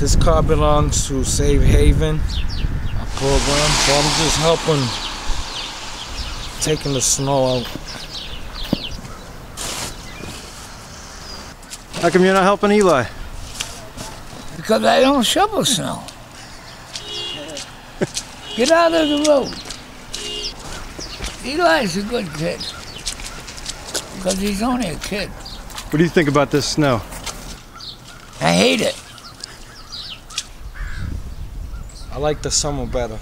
This car belongs to Safe Haven, a program, so I'm just helping taking the snow out. How come you're not helping Eli? Because I don't shovel snow. Get out of the road. Eli's a good kid. Because he's only a kid. What do you think about this snow? I hate it. I like the summer better.